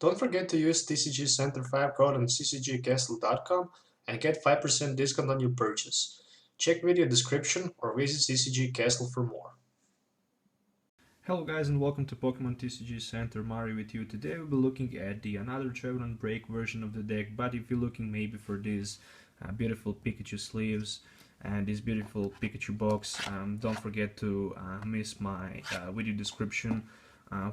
Don't forget to use TCG Center 5 code on tcgcastle.com and get 5% discount on your purchase. Check video description or visit TCG Castle for more. Hello guys and welcome to Pokemon TCG Center. Mario with you. Today we'll be looking at the another Trevenant break version of the deck, but if you're looking maybe for these beautiful Pikachu sleeves and this beautiful Pikachu box, don't forget to miss my video description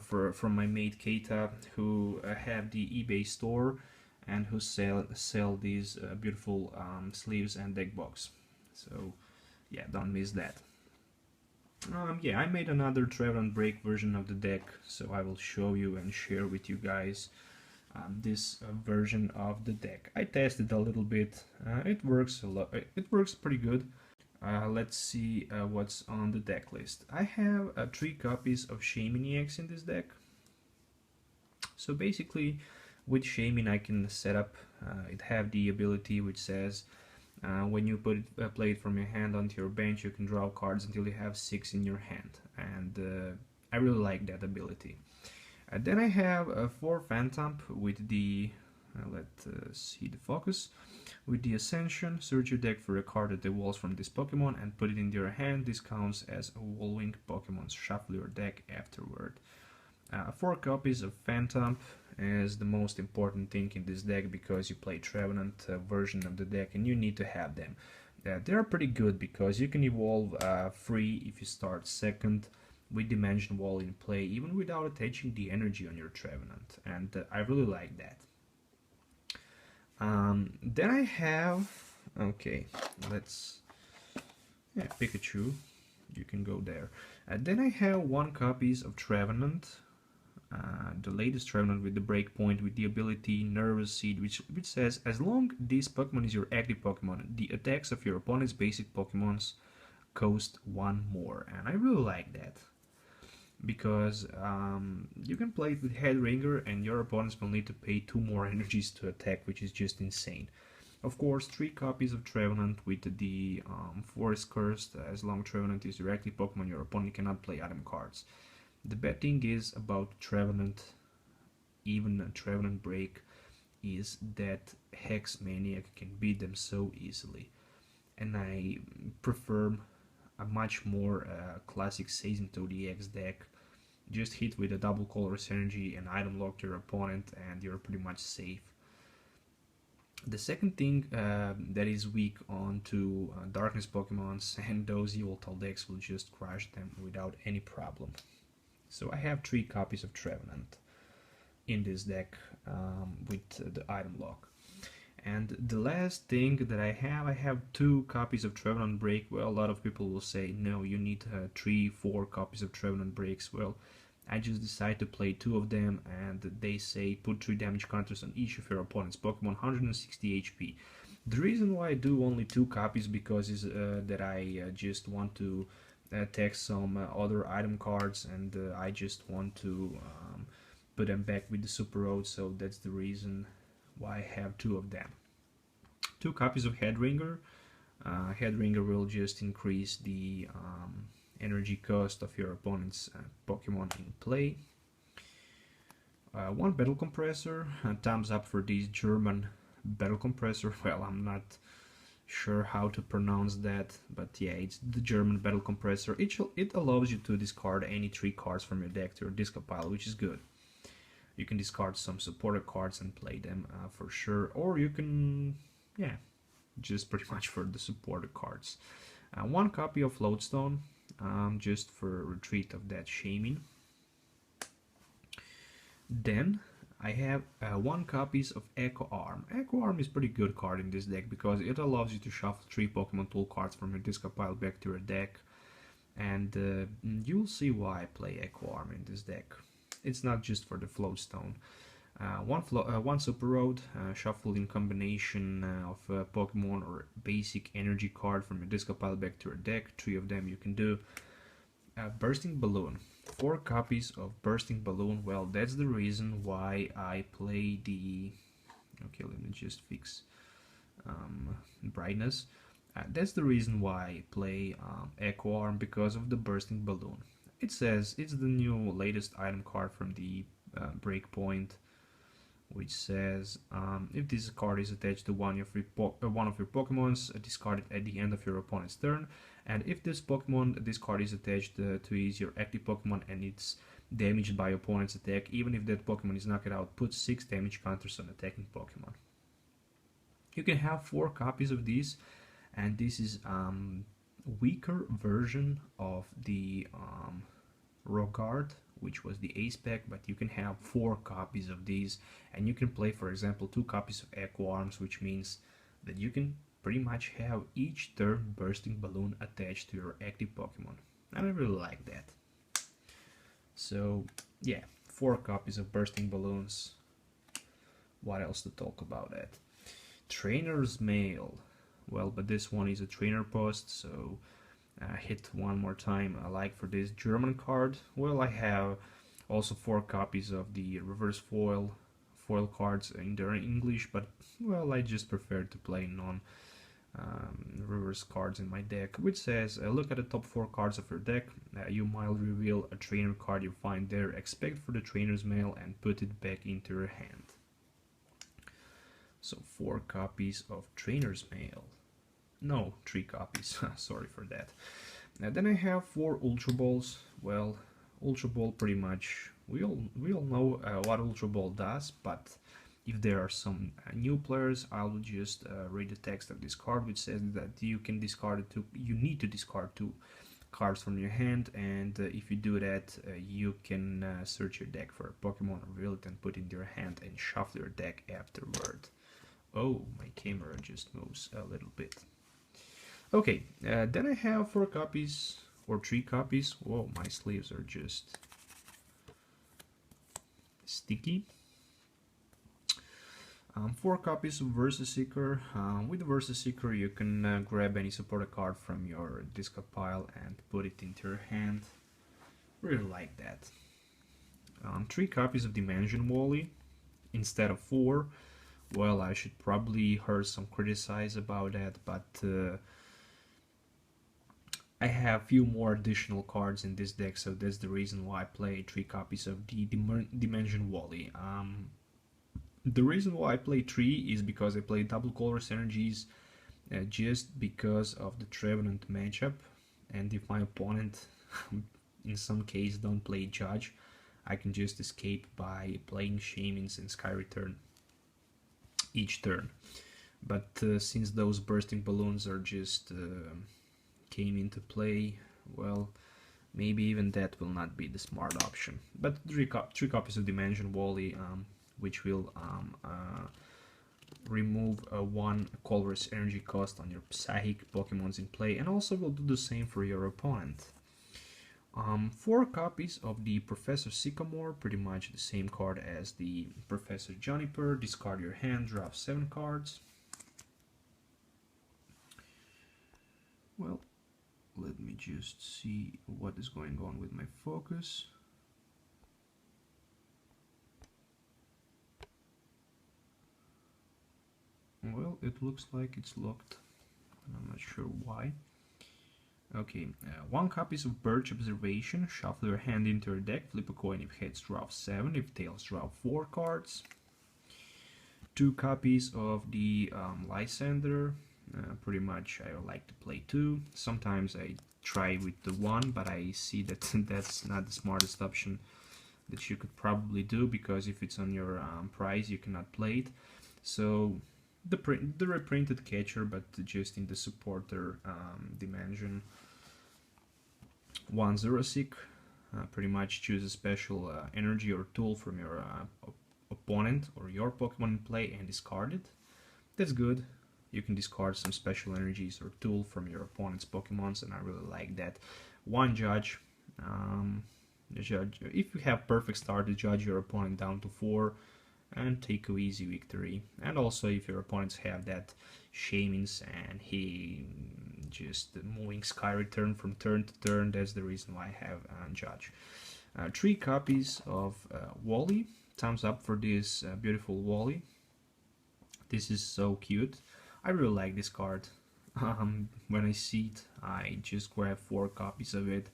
from my mate Keita, who have the eBay store and who sell these beautiful sleeves and deck box. So yeah, don't miss that. Yeah, I made another Trevenant break version of the deck, so I will show you and share with you guys this version of the deck. I tested a little bit. It works a lot. It works pretty good. Let's see what's on the deck list. I have 3 copies of Shaymin EX in this deck. So basically, with Shaymin I can set up. It have the ability which says when you play it from your hand onto your bench, you can draw cards until you have 6 in your hand, and I really like that ability. Then I have 4 Phantom with the let's see the focus. With the Ascension, search your deck for a card that evolves from this Pokemon and put it into your hand. This counts as evolving Pokemon. Shuffle your deck afterward. 4 copies of Phantom is the most important thing in this deck because you play Trevenant version of the deck and you need to have them. They are pretty good because you can evolve free if you start second with Dimension Wall in play, even without attaching the energy on your Trevenant, and I really like that. Then I have, okay, let's, yeah, Pikachu, you can go there. Then I have 1 copies of Trevenant. The latest Trevenant with the breakpoint with the ability Nervous Seed, which says as long this Pokemon is your active Pokemon, the attacks of your opponent's basic Pokemons cost 1 more, and I really like that because you can play it with Headringer and your opponents will need to pay 2 more energies to attack, which is just insane. Of course, 3 copies of Trevenant with the Forest Cursed. As long Trevenant is your active Pokemon, your opponent cannot play item cards. The bad thing is about Trevenant, even a Trevenant break, is that Hex Maniac can beat them so easily, and I prefer a much more classic Seizentoad EX deck. Just hit with a double colorless energy and item lock your opponent and you're pretty much safe. The second thing that is weak onto Darkness Pokemons, and those Yveltal decks will just crush them without any problem. So I have 3 copies of Trevenant in this deck with the item lock. And the last thing that I have 2 copies of Trevenant Break. Well, a lot of people will say, no, you need 3-4 copies of Trevenant Breaks. Well, I just decided to play 2 of them, and they say put 3 damage counters on each of your opponent's Pokemon, 160 HP. The reason why I do only 2 copies because is that I just want to take some other item cards, and I just want to put them back with the Super Road, so that's the reason why I have 2 of them. 2 copies of Headringer. Headringer will just increase the energy cost of your opponent's Pokemon in play. 1 Battle Compressor. Thumbs up for this German Battle Compressor. Well, I'm not sure how to pronounce that, but yeah, it's the German Battle Compressor. It allows you to discard any 3 cards from your deck to your discard pile, which is good. You can discard some supporter cards and play them for sure, or you can, yeah, just pretty much for the supporter cards. 1 copy of Lodestone, just for retreat of that Shaymin. Then I have 1 copies of Echo Arm. Echo Arm is pretty good card in this deck because it allows you to shuffle 3 Pokemon tool cards from your discard pile back to your deck, and you'll see why I play Echo Arm in this deck. It's not just for the Floatstone. 1 Super Road, shuffle in combination of Pokemon or basic energy card from your discard pile back to your deck. 3 of them you can do. Bursting Balloon. 4 copies of Bursting Balloon. Well, that's the reason why I play the... Okay, let me just fix brightness. That's the reason why I play Echo Arm, because of the Bursting Balloon. It says it's the new latest item card from the Breakpoint which says if this card is attached to one of your Pokemons, discard it at the end of your opponent's turn. And if this card is attached to is your active Pokemon and it's damaged by opponent's attack, even if that Pokemon is knocked out, put 6 damage counters on attacking Pokemon. You can have 4 copies of these, and this is weaker version of the Rogard, which was the ace pack, but you can have 4 copies of these, and you can play, for example, 2 copies of Echo Arms, which means that you can pretty much have each turn bursting balloon attached to your active Pokemon, and I really like that. So yeah, 4 copies of bursting balloons. What else to talk about that? Trainer's Mail. Well, but this one is a trainer post, so hit one more time a like for this German card. Well, I have also 4 copies of the reverse foil cards in their English, but well, I just prefer to play non reverse cards in my deck, which says look at the top 4 cards of your deck. You might reveal a trainer card you find there, expect for the Trainer's Mail, and put it back into your hand. So 4 copies of Trainer's Mail. No, 3 copies. Sorry for that. Then I have 4 Ultra Balls. Well, Ultra Ball pretty much, we all know what Ultra Ball does, but if there are some new players, I'll just read the text of this card, which says that you need to discard 2 cards from your hand, and if you do that, you can search your deck for a Pokemon, reveal it, and put it in your hand and shuffle your deck afterward. Oh, my camera just moves a little bit. Okay, then I have 4 copies, or 3 copies. Whoa, my sleeves are just sticky. 4 copies of Versus Seeker. With the Versus Seeker, you can grab any supported card from your discard pile and put it into your hand. Really like that. 3 copies of Dimension Wally instead of 4. Well, I should probably hear some criticize about that, but I have few more additional cards in this deck, so that's the reason why I play 3 copies of the Dimension Wally. The reason why I play 3 is because I play double colorless energies just because of the Trevenant matchup, and if my opponent in some case don't play Judge, I can just escape by playing Shamans and Sky Return each turn. But since those bursting balloons are just came into play, well, maybe even that will not be the smart option. But 3 copies of Dimension Wally, which will remove 1 colorless energy cost on your Psychic Pokemons in play, and also will do the same for your opponent. 4 copies of the Professor Sycamore, pretty much the same card as the Professor Juniper. Discard your hand, draw 7 cards. Well, let me just see what is going on with my focus. Well, it looks like it's locked, and I'm not sure why. Okay, 1 copies of Birch Observation. Shuffle your hand into your deck, flip a coin. If heads, draw 7, if tails, draw 4 cards. 2 copies of the Lysander. Pretty much I like to play 2. Sometimes I try with the 1, but I see that that's not the smartest option that you could probably do, because if it's on your prize you cannot play it. So the reprinted catcher, but just in the supporter dimension. 1 Zerasic. Pretty much choose a special energy or tool from your opponent or your Pokemon in play and discard it. That's good. You can discard some special energies or tool from your opponent's Pokemons, and I really like that. 1 Judge. If you have perfect start, to judge your opponent down to 4 and take a easy victory. And also if your opponents have that Shamans and he just moving Sky Return from turn to turn, that's the reason why I have Judge. 3 copies of Wally. Thumbs up for this beautiful Wally. This is so cute. I really like this card. When I see it, I just grab 4 copies of it.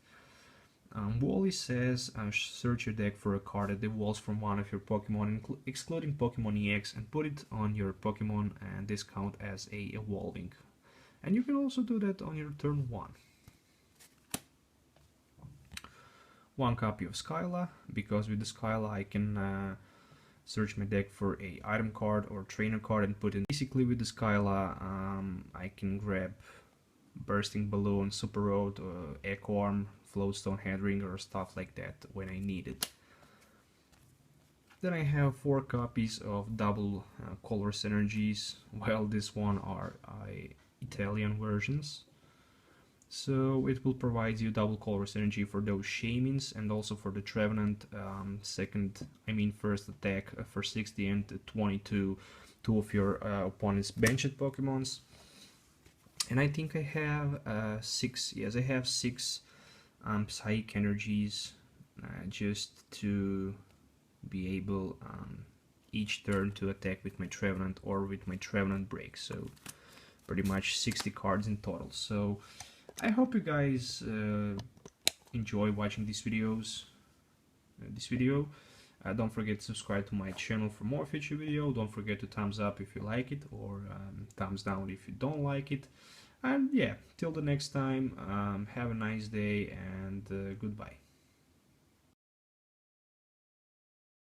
Wally says search your deck for a card that evolves from one of your Pokemon, excluding Pokemon EX, and put it on your Pokemon and discount as a evolving. And you can also do that on your turn 1. One copy of Skyla, because with the Skyla I can search my deck for a item card or trainer card and put in. Basically with the Skyla I can grab Bursting Balloon, Super Road, Echo Arm, Floatstone Headring, or stuff like that when I need it. Then I have 4 copies of double color synergies. Well, this one are Italian versions. So it will provide you double color synergy for those Shamins and also for the Trevenant first attack for 60 and 22, 2 of your opponent's benched Pokemons. And I think I have 6, yes I have 6 Psychic Energies just to be able each turn to attack with my Trevenant or with my Trevenant break. So pretty much 60 cards in total. So I hope you guys enjoy watching these videos. Don't forget to subscribe to my channel for more future videos. Don't forget to thumbs up if you like it, or thumbs down if you don't like it. And yeah, till the next time, have a nice day and goodbye.